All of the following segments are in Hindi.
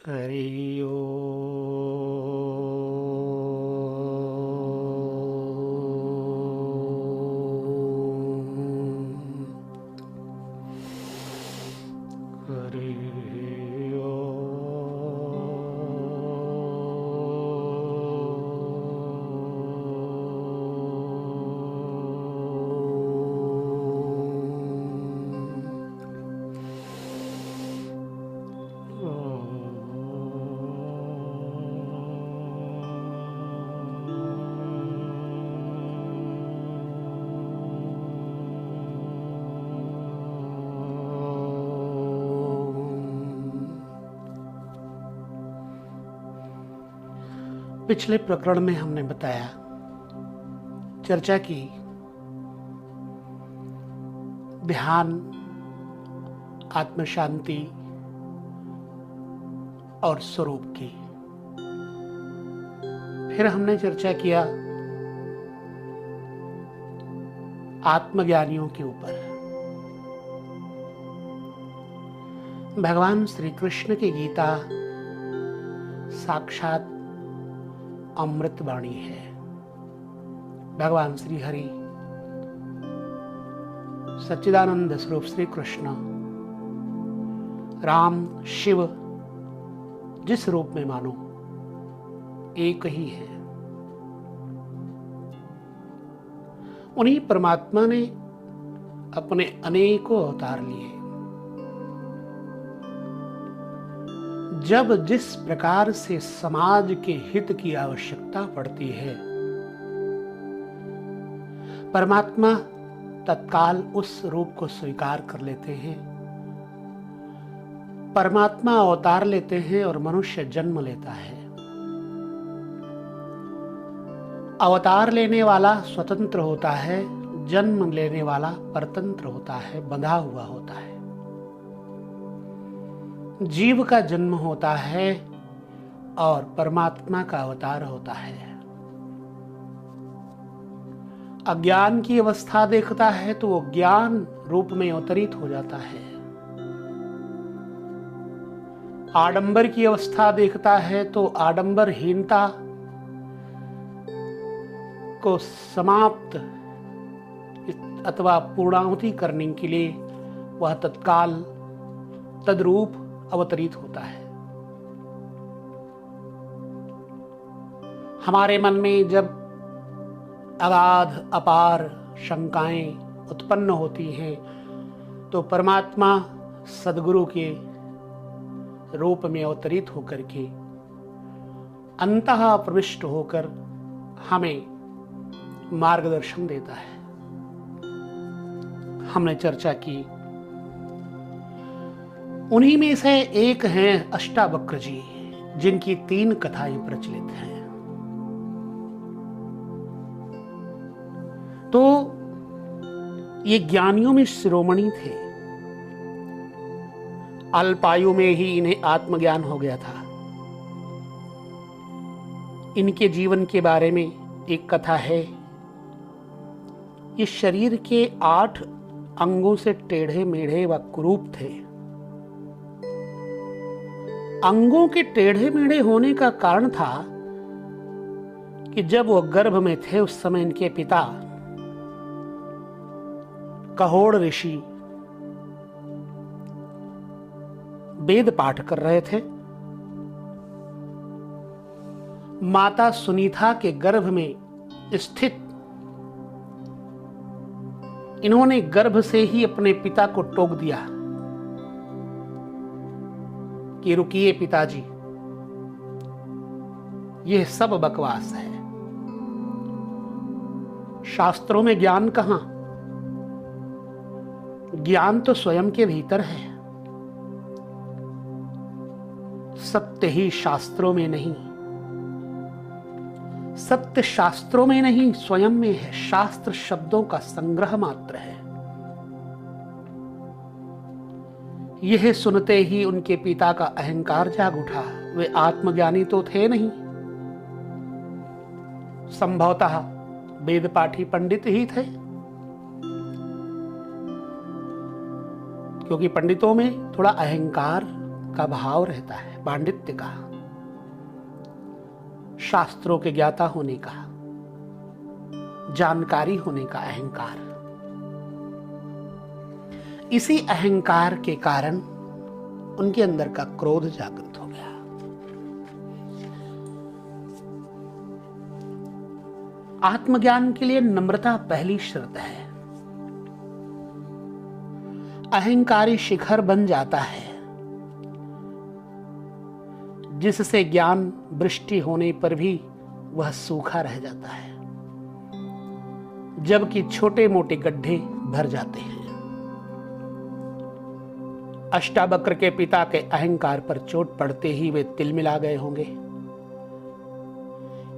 हरि ओम। हरि पिछले प्रकरण में हमने बताया, चर्चा की ध्यान, आत्म शांति और स्वरूप की। फिर हमने चर्चा किया आत्मज्ञानियों के ऊपर। भगवान श्री कृष्ण की गीता साक्षात अमृत वाणी है। भगवान श्री हरि सच्चिदानंद स्वरूप श्री कृष्ण, राम, शिव, जिस रूप में मानो एक ही है। उन्हीं परमात्मा ने अपने अनेकों अवतार लिए। जब जिस प्रकार से समाज के हित की आवश्यकता पड़ती है, परमात्मा तत्काल उस रूप को स्वीकार कर लेते हैं। परमात्मा अवतार लेते हैं और मनुष्य जन्म लेता है। अवतार लेने वाला स्वतंत्र होता है, जन्म लेने वाला परतंत्र होता है, बंधा हुआ होता है। जीव का जन्म होता है और परमात्मा का अवतार होता है। अज्ञान की अवस्था देखता है तो वो ज्ञान रूप में अवतरित हो जाता है। आडंबर की अवस्था देखता है तो आडंबरहीनता को समाप्त अथवा पूर्णाहुति करने के लिए वह तत्काल तद्रूप अवतरित होता है। हमारे मन में जब अगाध अपार शंकाएं उत्पन्न होती हैं तो परमात्मा सद्गुरु के रूप में अवतरित होकर के अंतः प्रविष्ट होकर हमें मार्गदर्शन देता है। हमने चर्चा की उन्हीं में से एक हैं अष्टावक्र जी, जिनकी 3 कथाएं प्रचलित हैं। तो ये ज्ञानियों में शिरोमणि थे। अल्पायु में ही इन्हें आत्मज्ञान हो गया था। इनके जीवन के बारे में एक कथा है। ये शरीर के 8 अंगों से टेढ़े मेढ़े व कुरूप थे। अंगों के टेढ़े मेढ़े होने का कारण था कि जब वो गर्भ में थे उस समय इनके पिता कहोड़ ऋषि वेद पाठ कर रहे थे। माता सुनीता के गर्भ में स्थित इन्होंने गर्भ से ही अपने पिता को टोक दिया कि रुकिए पिताजी, यह सब बकवास है। शास्त्रों में ज्ञान कहां? ज्ञान तो स्वयं के भीतर है। सत्य ही शास्त्रों में नहीं, सत्य शास्त्रों में नहीं, स्वयं में है। शास्त्र शब्दों का संग्रह मात्र है। यह सुनते ही उनके पिता का अहंकार जाग उठा। वे आत्मज्ञानी तो थे नहीं, संभवतः वेद पाठी पंडित ही थे, क्योंकि पंडितों में थोड़ा अहंकार का भाव रहता है। पांडित्य का, शास्त्रों के ज्ञाता होने का, जानकारी होने का अहंकार। इसी अहंकार के कारण उनके अंदर का क्रोध जागृत हो गया। आत्मज्ञान के लिए नम्रता पहली शर्त है। अहंकारी शिखर बन जाता है जिससे ज्ञान वृष्टि होने पर भी वह सूखा रह जाता है, जबकि छोटे मोटे गड्ढे भर जाते हैं। अष्टावक्र के पिता के अहंकार पर चोट पड़ते ही वे तिलमिला गए होंगे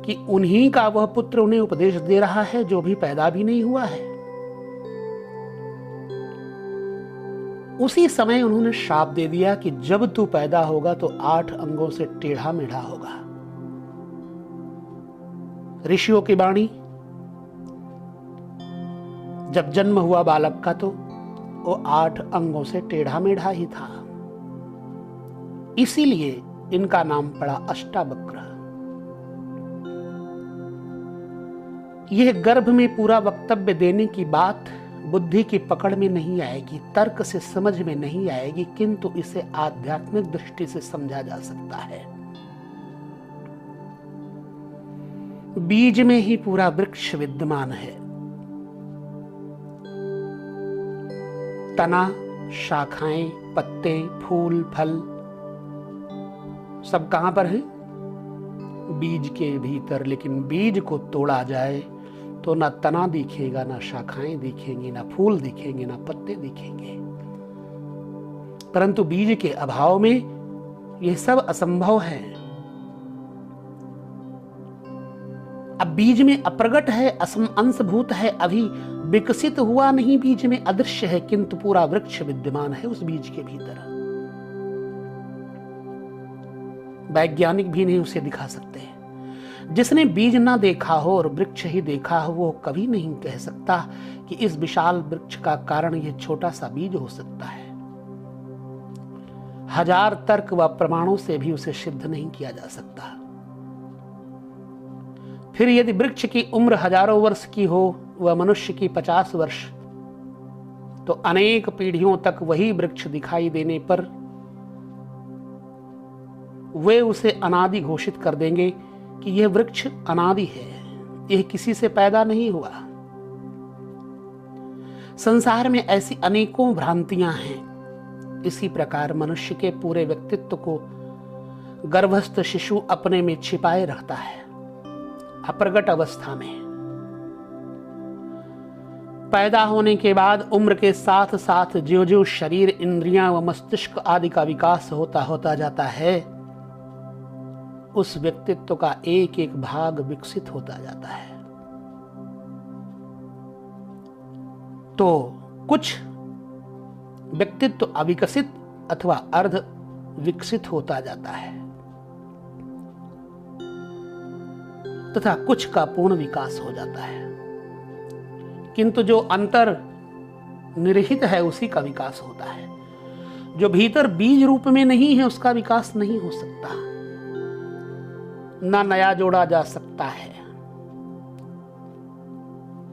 कि उन्हीं का वह पुत्र उन्हें उपदेश दे रहा है जो भी पैदा भी नहीं हुआ है। उसी समय उन्होंने शाप दे दिया कि जब तू पैदा होगा तो 8 अंगों से टेढ़ा मेढ़ा होगा। ऋषियों की वाणी, जब जन्म हुआ बालक का तो वो 8 अंगों से टेढ़ा मेढ़ा ही था। इसीलिए इनका नाम पड़ा अष्टावक्र। यह गर्भ में पूरा वक्तव्य देने की बात बुद्धि की पकड़ में नहीं आएगी, तर्क से समझ में नहीं आएगी, किंतु इसे आध्यात्मिक दृष्टि से समझा जा सकता है। बीज में ही पूरा वृक्ष विद्यमान है। तना, शाखाएं, पत्ते, फूल, फल सब कहां पर है? बीज के भीतर। लेकिन बीज को तोड़ा जाए तो ना तना दिखेगा, ना शाखाएं दिखेंगी, ना फूल दिखेंगे, ना पत्ते दिखेंगे। परंतु बीज के अभाव में यह सब असंभव है। अब बीज में अप्रगट है, अंशभूत है, अभी विकसित हुआ नहीं, बीज में अदृश्य है, किंतु पूरा वृक्ष विद्यमान है उस बीज के भीतर। वैज्ञानिक भी नहीं उसे दिखा सकते। जिसने बीज ना देखा हो और वृक्ष ही देखा हो, वो कभी नहीं कह सकता कि इस विशाल वृक्ष का कारण यह छोटा सा बीज हो सकता है। 1000 तर्क व प्रमाणों से भी उसे सिद्ध नहीं किया जा सकता। फिर यदि वृक्ष की उम्र हजारों वर्ष की हो व मनुष्य की 50 वर्ष, तो अनेक पीढ़ियों तक वही वृक्ष दिखाई देने पर वे उसे अनादि घोषित कर देंगे कि यह वृक्ष अनादि है, यह किसी से पैदा नहीं हुआ। संसार में ऐसी अनेकों भ्रांतियां हैं। इसी प्रकार मनुष्य के पूरे व्यक्तित्व को गर्भस्थ शिशु अपने में छिपाए रखता है। अप्रगट अवस्था में पैदा होने के बाद उम्र के साथ साथ ज्यों ज्यों शरीर, इंद्रियां व मस्तिष्क आदि का विकास होता होता जाता है, उस व्यक्तित्व का एक एक भाग विकसित होता जाता है। तो कुछ व्यक्तित्व अविकसित अथवा अर्ध विकसित होता जाता है तथा कुछ का पूर्ण विकास हो जाता है, किंतु जो अंतर निरहित है उसी का विकास होता है। जो भीतर बीज रूप में नहीं है उसका विकास नहीं हो सकता, ना नया जोड़ा जा सकता है।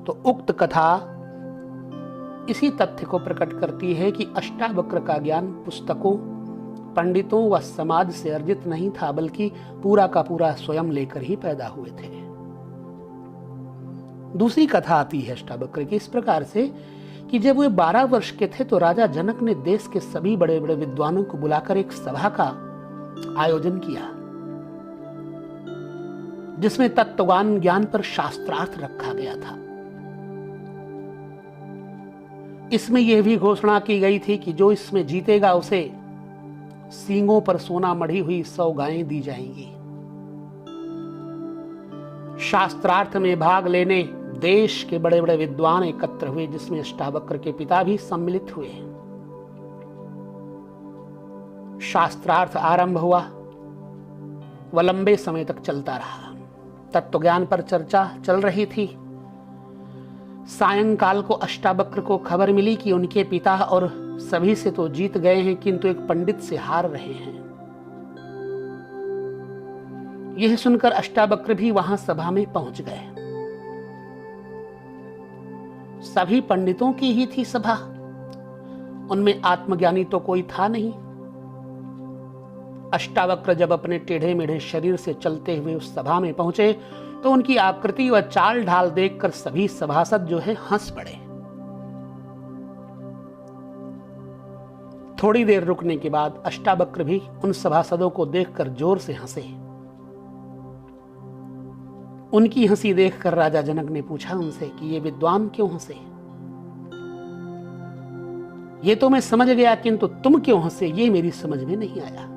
तो उक्त कथा इसी तथ्य को प्रकट करती है कि अष्टावक्र का ज्ञान पुस्तकों, पंडितों व समाज से अर्जित नहीं था, बल्कि पूरा का पूरा स्वयं लेकर ही पैदा हुए थे। दूसरी कथा आती है अष्टावक्र की इस प्रकार से कि जब वे 12 वर्ष के थे तो राजा जनक ने देश के सभी बड़े बड़े विद्वानों को बुलाकर एक सभा का आयोजन किया, जिसमें तत्वज्ञान ज्ञान पर शास्त्रार्थ रखा गया था। इसमें यह भी घोषणा की गई थी कि जो इसमें जीतेगा उसे सींगों पर सोना मढ़ी हुई 100 गायें दी जाएंगी। शास्त्रार्थ में भाग लेने देश के बड़े बड़े विद्वान एकत्र हुए, जिसमें अष्टावक्र के पिता भी सम्मिलित हुए। शास्त्रार्थ आरंभ हुआ व लंबे समय तक चलता रहा। तत्वज्ञान पर चर्चा चल रही थी। सायंकाल को अष्टावक्र को खबर मिली कि उनके पिता और सभी से तो जीत गए हैं, किंतु एक पंडित से हार रहे हैं। यह सुनकर अष्टावक्र भी वहां सभा में पहुंच गए। सभी पंडितों की ही थी सभा, उनमें आत्मज्ञानी तो कोई था नहीं। अष्टावक्र जब अपने टेढ़े मेढ़े शरीर से चलते हुए उस सभा में पहुंचे तो उनकी आकृति व चाल ढाल देखकर सभी सभासद जो है हंस पड़े। थोड़ी देर रुकने के बाद अष्टावक्र भी उन सभासदों को देखकर जोर से हंसे। उनकी हंसी देखकर राजा जनक ने पूछा उनसे कि ये विद्वान क्यों हंसे? ये तो मैं समझ गया, किंतु तुम क्यों हंसे ये मेरी समझ में नहीं आया।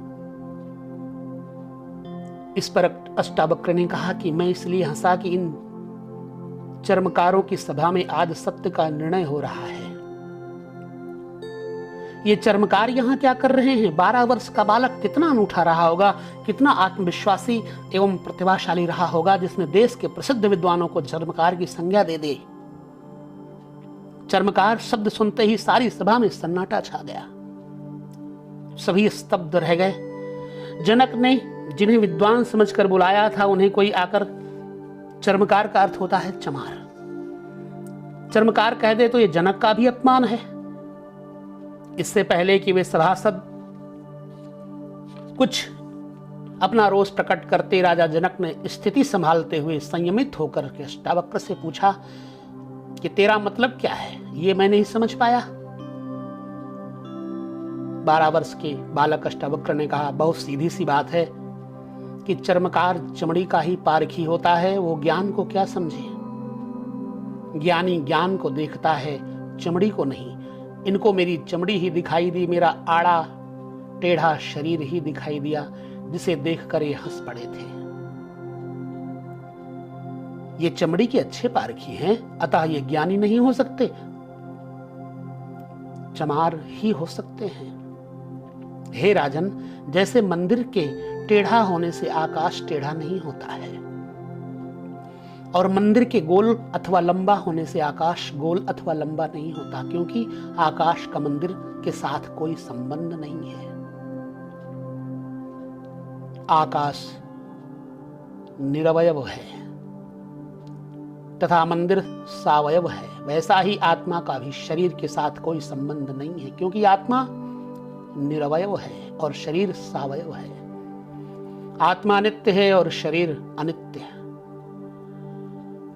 इस पर अष्टावक्र ने कहा कि मैं इसलिए हंसा कि इन चर्मकारों की सभा में आज सत्य का निर्णय हो रहा है। ये चर्मकार यहां क्या कर रहे हैं? 12 वर्ष का बालक कितना अनूठा रहा होगा, कितना आत्मविश्वासी एवं प्रतिभाशाली रहा होगा, जिसने देश के प्रसिद्ध विद्वानों को चर्मकार की संज्ञा दे दी। चर्मकार शब्द सुनते ही सारी सभा में सन्नाटा छा गया, सभी स्तब्ध रह गए। जनक ने जिन्हें विद्वान समझकर बुलाया था उन्हें कोई आकर, चर्मकार का अर्थ होता है चमार, चर्मकार कह दे तो ये जनक का भी अपमान है। इससे पहले कि वे सभासद कुछ अपना रोष प्रकट करते, राजा जनक ने स्थिति संभालते हुए संयमित होकर के अष्टावक्र से पूछा कि तेरा मतलब क्या है? ये मैं नहीं समझ पाया। 12 वर्ष के बालक अष्टावक्र ने कहा, बहुत सीधी सी बात है कि चर्मकार चमड़ी का ही पारखी होता है, वो ज्ञान को क्या समझे। ज्ञानी ज्ञान को देखता है, चमड़ी को नहीं। इनको मेरी चमड़ी ही दिखाई दी, मेरा आड़ा टेढ़ा शरीर ही दिखाई दिया, जिसे देखकर ये हंस पड़े थे। ये चमड़ी के अच्छे पारखी हैं, अतः ये ज्ञानी नहीं हो सकते, चमार ही हो सकते हैं। हे राजन, जैसे मंदिर के टेढ़ा होने से आकाश टेढ़ा नहीं होता है, और मंदिर के गोल अथवा लंबा होने से आकाश गोल अथवा लंबा नहीं होता, क्योंकि आकाश का मंदिर के साथ कोई संबंध नहीं है। आकाश निरवयव है तथा मंदिर सावयव है। वैसा ही आत्मा का भी शरीर के साथ कोई संबंध नहीं है, क्योंकि आत्मा निरवयव है और शरीर सावयव है। आत्मा नित्य है और शरीर अनित्य है।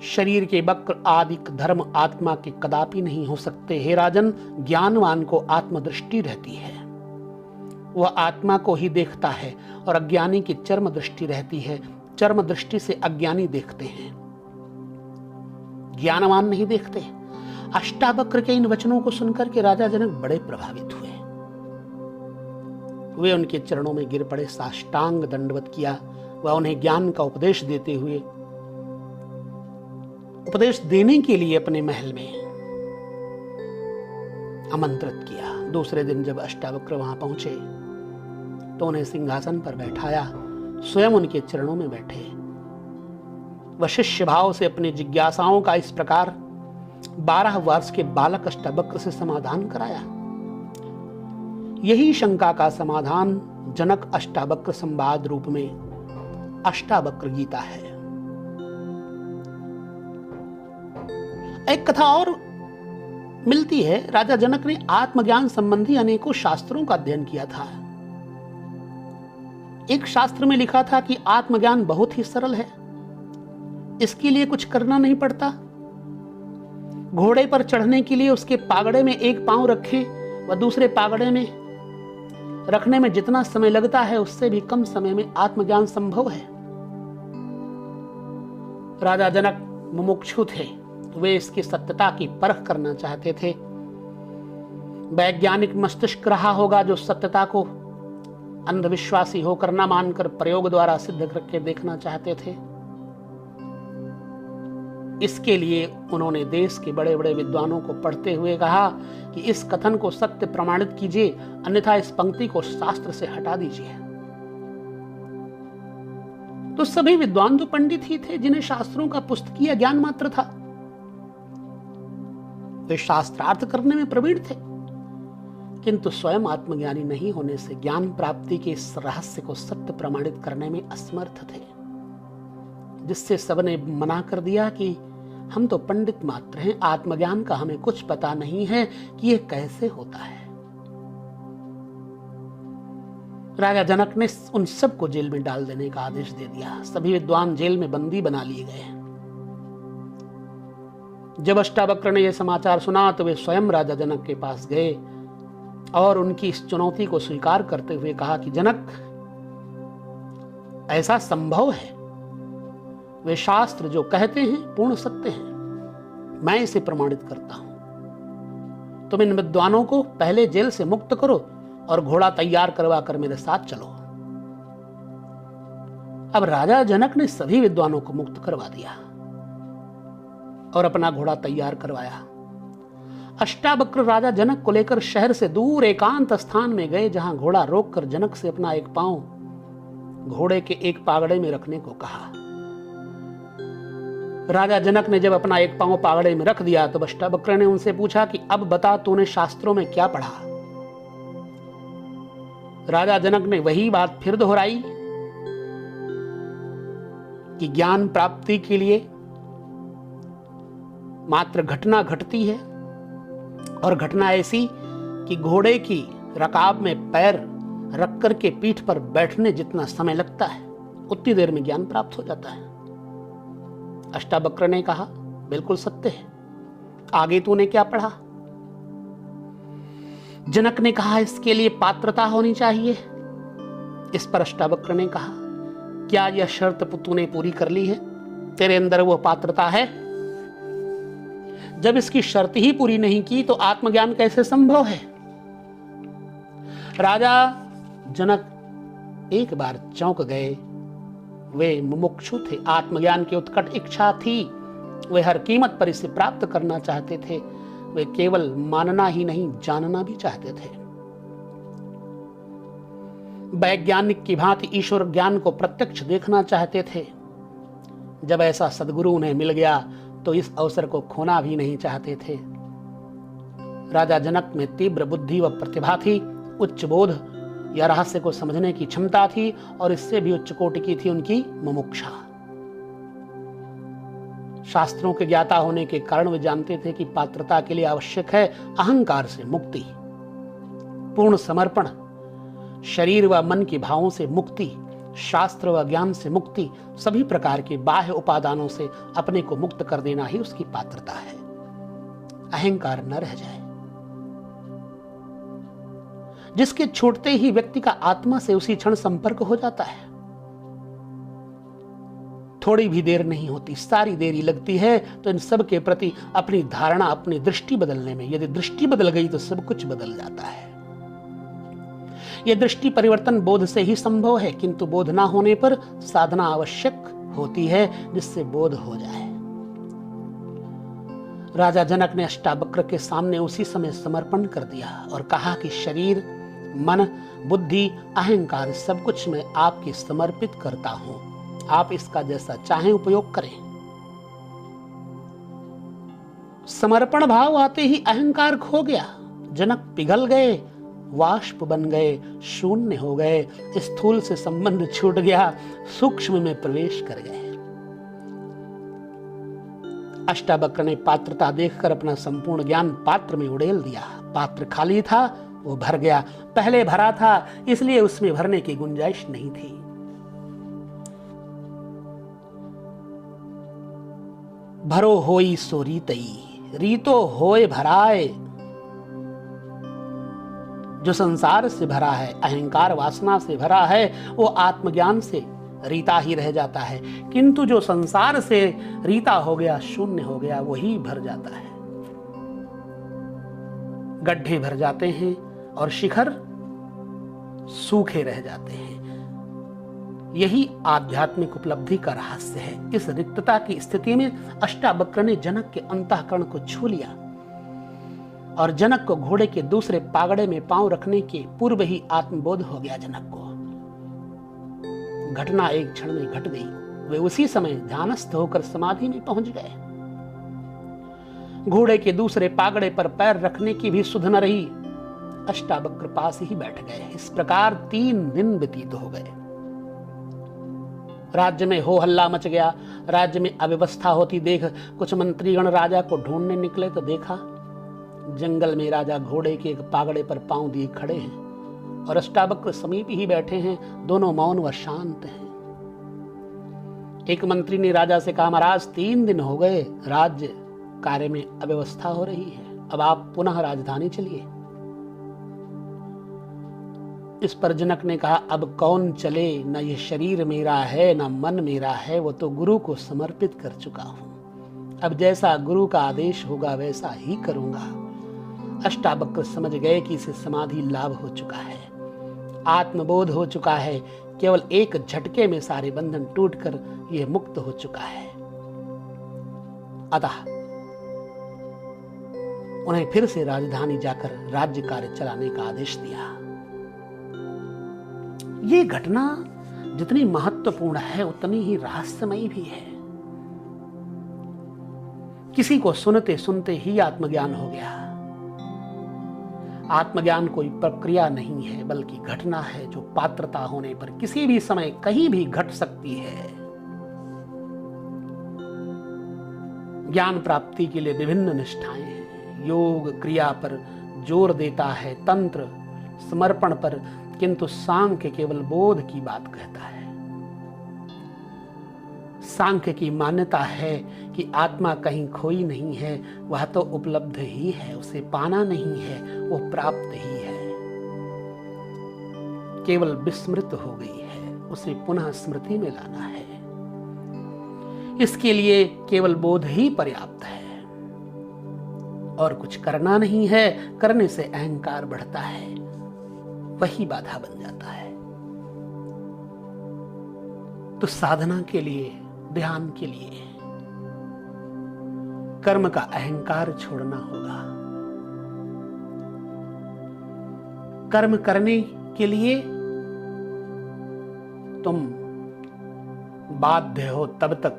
शरीर के वक्र आदि धर्म आत्मा के कदापि नहीं हो सकते। हे राजन, ज्ञानवान को आत्मदृष्टि रहती है, वह आत्मा को ही देखता है, और अज्ञानी की चर्म दृष्टि रहती है। चर्म दृष्टि से अज्ञानी देखते हैं, ज्ञानवान नहीं देखते। अष्टावक्र के इन वचनों को सुनकर के राजा जनक बड़े प्रभावित हुए। वे उनके चरणों में गिर पड़े, साष्टांग दंडवत किया। वह उन्हें ज्ञान का उपदेश देते हुए, उपदेश देने के लिए अपने महल में आमंत्रित किया। दूसरे दिन जब अष्टावक्र वहां पहुंचे तो उन्हें सिंहासन पर बैठाया, स्वयं उनके चरणों में बैठे। वह शिष्य भाव से अपनी जिज्ञासाओं का इस प्रकार 12 वर्ष के बालक अष्टावक्र से समाधान कराया। यही शंका का समाधान जनक अष्टावक्र संवाद रूप में अष्टावक्र गीता है। एक कथा और मिलती है। राजा जनक ने आत्मज्ञान संबंधी अनेकों शास्त्रों का अध्ययन किया था। एक शास्त्र में लिखा था कि आत्मज्ञान बहुत ही सरल है, इसके लिए कुछ करना नहीं पड़ता। घोड़े पर चढ़ने के लिए उसके पागड़े में एक पांव रखें व दूसरे पागड़े में रखने में जितना समय लगता है उससे भी कम समय में आत्मज्ञान संभव है। राजा जनक मुमुक्षु थे, वे इसकी सत्यता की परख करना चाहते थे। वैज्ञानिक मस्तिष्क रहा होगा जो सत्यता को अंधविश्वासी होकर न मानकर प्रयोग द्वारा सिद्ध करके देखना चाहते थे। इसके लिए उन्होंने देश के बड़े बड़े विद्वानों को पढ़ते हुए कहा कि इस कथन को सत्य प्रमाणित कीजिए, अन्यथा इस पंक्ति को शास्त्र से हटा दीजिए। तो सभी विद्वान तो पंडित ही थे, जिन्हें शास्त्रों का पुस्तकीय ज्ञान मात्र था। वे शास्त्रार्थ करने में प्रवीण थे, किंतु स्वयं आत्मज्ञानी नहीं होने से ज्ञान प्राप्ति के इस रहस्य को सत्य प्रमाणित करने में असमर्थ थे। जिससे सबने मना कर दिया कि हम तो पंडित मात्र हैं, आत्मज्ञान का हमें कुछ पता नहीं है कि यह कैसे होता है। राजा जनक ने उन सबको जेल में डाल देने का आदेश दे दिया। सभी विद्वान जेल में बंदी बना लिए गए। जब अष्टावक्र ने यह समाचार सुना तो वे स्वयं राजा जनक के पास गए और उनकी इस चुनौती को स्वीकार करते हुए कहा कि जनक, ऐसा संभव है? वे शास्त्र जो कहते हैं पूर्ण सत्य हैं। मैं इसे प्रमाणित करता हूं। तुम इन विद्वानों को पहले जेल से मुक्त करो और घोड़ा तैयार करवा कर मेरे साथ चलो। अब राजा जनक ने सभी विद्वानों को मुक्त करवा दिया और अपना घोड़ा तैयार करवाया। अष्टावक्र राजा जनक को लेकर शहर से दूर एकांत स्थान में गए, जहां घोड़ा रोककर जनक से अपना एक पांव घोड़े के एक पागड़े में रखने को कहा। राजा जनक ने जब अपना एक पांव पागड़े में रख दिया तो अष्टावक्र ने उनसे पूछा कि अब बता, तूने शास्त्रों में क्या पढ़ा? राजा जनक ने वही बात फिर दोहराई कि ज्ञान प्राप्ति के लिए मात्र घटना घटती है, और घटना ऐसी कि घोड़े की रकाब में पैर रख कर के पीठ पर बैठने जितना समय लगता है उतनी देर में ज्ञान प्राप्त हो जाता है। अष्टावक्र ने कहा, बिल्कुल सत्य है। आगे तूने क्या पढ़ा? जनक ने कहा, इसके लिए पात्रता होनी चाहिए। इस पर अष्टावक्र ने कहा, क्या यह शर्त तूने पूरी कर ली है? तेरे अंदर वो पात्रता है? जब इसकी शर्त ही पूरी नहीं की तो आत्मज्ञान कैसे संभव है? राजा जनक एक बार चौंक गए। वे मुमुक्षु थे, आत्मज्ञान की उत्कट इच्छा थी। वे हर कीमत पर इसे प्राप्त करना चाहते थे। वे केवल मानना ही नहीं, जानना भी चाहते थे। वैज्ञानिक की भांति ईश्वर ज्ञान को प्रत्यक्ष देखना चाहते थे। जब ऐसा सद्गुरु उन्हें मिल गया तो इस अवसर को खोना भी नहीं चाहते थे। राजा जनक में तीव्र बुद्धि व प्रतिभा थी, उच्च बोध या रहस्य को समझने की क्षमता थी, और इससे भी उच्च कोटि की थी उनकी मुमुक्षा। शास्त्रों के ज्ञाता होने के कारण वे जानते थे कि पात्रता के लिए आवश्यक है अहंकार से मुक्ति, पूर्ण समर्पण, शरीर व मन के भावों से मुक्ति, शास्त्र व ज्ञान से मुक्ति, सभी प्रकार के बाह्य उपादानों से अपने को मुक्त कर देना ही उसकी पात्रता है। अहंकार न रह जाए, जिसके छूटते ही व्यक्ति का आत्मा से उसी क्षण संपर्क हो जाता है। थोड़ी भी देर नहीं होती, सारी देरी लगती है तो इन सब के प्रति अपनी धारणा, अपनी दृष्टि बदलने में। यदि दृष्टि बदल गई तो सब कुछ बदल जाता है। यह दृष्टि परिवर्तन बोध से ही संभव है, किंतु बोध ना होने पर साधना आवश्यक होती है जिससे बोध हो जाए। राजा जनक ने अष्टावक्र के सामने उसी समय समर्पण कर दिया और कहा कि शरीर, मन, बुद्धि, अहंकार सब कुछ मैं आपके समर्पित करता हूं। आप इसका जैसा चाहें उपयोग करें। समर्पण भाव आते ही अहंकार खो गया। जनक पिघल गए, वाष्प बन गए, शून्य हो गए। स्थूल से संबंध छूट गया, सूक्ष्म में प्रवेश कर गए। अष्टावक्र ने पात्रता देखकर अपना संपूर्ण ज्ञान पात्र में उड़ेल दिया। पात्र खाली था, वो भर गया। पहले भरा था, इसलिए उसमें भरने की गुंजाइश नहीं थी। भरो होई सो रीतई, रीतो होए भराए। जो संसार से भरा है, अहंकार वासना से भरा है, वो आत्मज्ञान से रीता ही रह जाता है। किंतु जो संसार से रीता हो गया, शून्य हो गया, वही भर जाता है। गड्ढे भर जाते हैं और शिखर सूखे रह जाते हैं। यही आध्यात्मिक उपलब्धि का रहस्य है। इस रिक्तता की स्थिति में अष्टावक्र ने जनक के अंतःकरण को छू लिया और जनक को घोड़े के दूसरे पागड़े में पांव रखने के पूर्व ही आत्मबोध हो गया। जनक को घटना एक क्षण में घट गई। वे उसी समय ध्यानस्थ होकर समाधि में पहुंच गए। घोड़े के दूसरे पागड़े पर पैर रखने की भी सुध न रही। अष्टावक्र पास ही बैठ गए। इस प्रकार 3 दिन व्यतीत हो गए। राज्य में हो हल्ला मच गया, राज्य में अव्यवस्था होती देख कुछ मंत्रीगण राजा को ढूंढने निकले तो देखा जंगल में राजा घोड़े के एक पागड़े पर पांव दिए खड़े हैं और अष्टावक्र समीप ही बैठे हैं। दोनों मौन व शांत हैं। एक मंत्री ने राजा से कहा, महाराज 3 दिन हो गए राज्य कार्य में अव्यवस्था हो रही है, अब आप पुनः राजधानी चलिए। इस पर जनक ने कहा, अब कौन चले, न ये शरीर मेरा है न मन मेरा है, वो तो गुरु को समर्पित कर चुका हूं। अब जैसा गुरु का आदेश होगा वैसा ही करूंगा। अष्टावक्र समझ गए कि इसे समाधि लाभ हो चुका है, आत्मबोध हो चुका है, केवल एक झटके में सारे बंधन टूटकर यह मुक्त हो चुका है। अतः उन्हें फिर से राजधानी जाकर राज्य कार्य चलाने का आदेश दिया। ये घटना जितनी महत्वपूर्ण है उतनी ही रहस्यमयी भी है। किसी को सुनते सुनते ही आत्मज्ञान हो गया। आत्मज्ञान कोई प्रक्रिया नहीं है बल्कि घटना है जो पात्रता होने पर किसी भी समय कहीं भी घट सकती है। ज्ञान प्राप्ति के लिए विभिन्न निष्ठाएं हैं। योग क्रिया पर जोर देता है, तंत्र समर्पण पर, किंतु सांख्य केवल बोध की बात कहता है। सांख्य की मान्यता है कि आत्मा कहीं खोई नहीं है, वह तो उपलब्ध ही है, उसे पाना नहीं है, वो प्राप्त ही है, केवल विस्मृत हो गई है, उसे पुनः स्मृति में लाना है। इसके लिए केवल बोध ही पर्याप्त है और कुछ करना नहीं है। करने से अहंकार बढ़ता है, वही बाधा बन जाता है। तो साधना के लिए, ध्यान के लिए कर्म का अहंकार छोड़ना होगा। कर्म करने के लिए तुम बाध्य हो, तब तक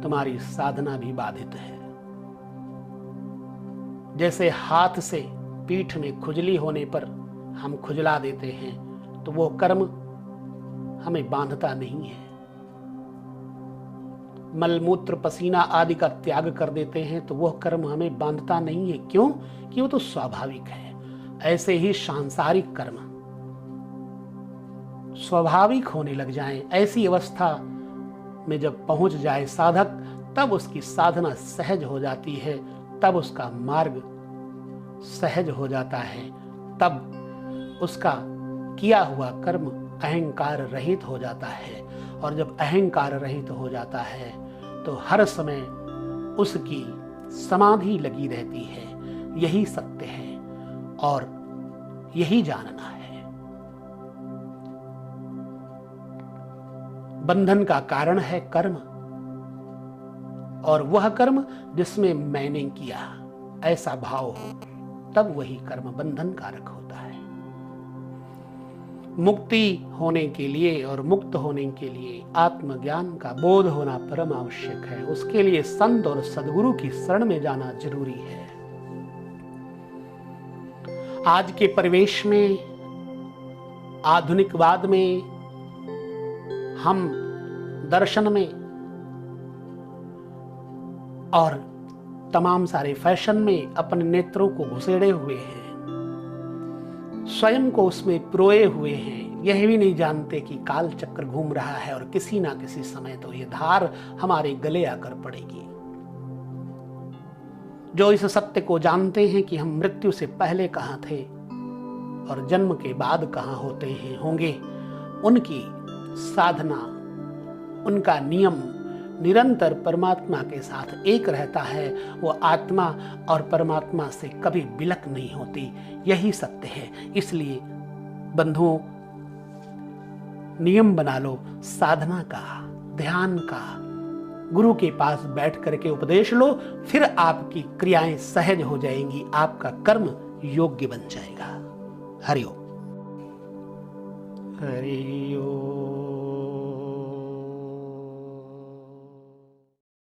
तुम्हारी साधना भी बाधित है। जैसे हाथ से पीठ में खुजली होने पर हम खुजला देते हैं तो वो कर्म हमें बांधता नहीं है। मलमूत्र पसीना आदि का त्याग कर देते हैं तो वह कर्म हमें बांधता नहीं है। क्यों? कि वो तो स्वाभाविक है। ऐसे ही सांसारिक कर्म स्वाभाविक होने लग जाएं, ऐसी अवस्था में जब पहुंच जाए साधक, तब उसकी साधना सहज हो जाती है, तब उसका मार्ग सहज हो जाता है, तब उसका किया हुआ कर्म अहंकार रहित हो जाता है। और जब अहंकार रहित हो जाता है तो हर समय उसकी समाधि लगी रहती है। यही सत्य है और यही जानना है। बंधन का कारण है कर्म, और वह कर्म जिसमें मैंने किया ऐसा भाव हो, तब वही कर्म बंधन कारक होता है। मुक्ति होने के लिए और मुक्त होने के लिए आत्मज्ञान का बोध होना परम आवश्यक है। उसके लिए संत और सद्गुरु की शरण में जाना जरूरी है। आज के परिवेश में, आधुनिकवाद में, हम दर्शन में और तमाम सारे फैशन में अपने नेत्रों को घुसेड़े हुए हैं, स्वयं को उसमें प्रोए हुए हैं। यह भी नहीं जानते कि काल चक्र घूम रहा है और किसी ना किसी समय तो ये धार हमारे गले आकर पड़ेगी। जो इस सत्य को जानते हैं कि हम मृत्यु से पहले कहां थे और जन्म के बाद कहां होते हैं होंगे, उनकी साधना, उनका नियम निरंतर परमात्मा के साथ एक रहता है। वो आत्मा और परमात्मा से कभी बिलक नहीं होती। यही सत्य है। इसलिए बंधुओं, नियम बना लो साधना का, ध्यान का। गुरु के पास बैठ करके उपदेश लो, फिर आपकी क्रियाएं सहज हो जाएंगी, आपका कर्म योग्य बन जाएगा। हरि ओम। हरि ओम।